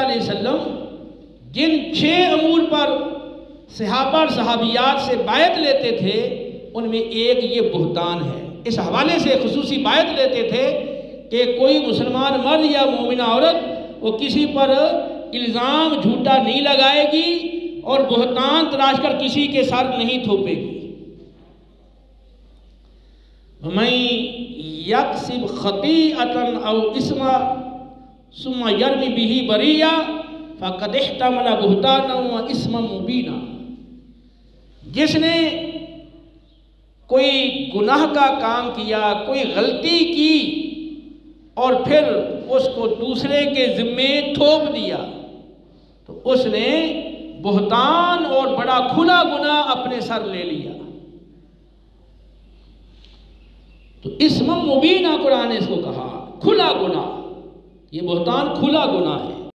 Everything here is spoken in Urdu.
اللہ علیہ وسلم جن 6 امور پر صحابہ اور صحابیات سے بیعت لیتے تھے ان میں ایک یہ بہتان ہے۔ اس حوالے سے خصوصی بیعت لیتے تھے کہ کوئی مسلمان مرد یا مومنہ عورت وہ کسی پر الزام جھوٹا نہیں لگائے گی اور بہتان تراش کر کسی کے سر نہیں تھوپے گی۔ وَمَن يَكْسِبْ خَطِيئَةً أَوْ إِثْمًا ثُمَّ يَرْمِ بِهِ بَرِيًّا فَقَدِ احْتَمَلَ بُهْتَانًا وَإِثْمًا مُبِينًا، جس نے کوئی گناہ کا کام کیا، کوئی غلطی کی اور پھر اس کو دوسرے کے ذمے تھوپ دیا تو اس نے بہتان اور بڑا کھلا گناہ اپنے سر لے لیا۔ تو اسم مبینہ قرآن نے اس کو کہا، کھلا گناہ، یہ بہتان کھلا گناہ ہے۔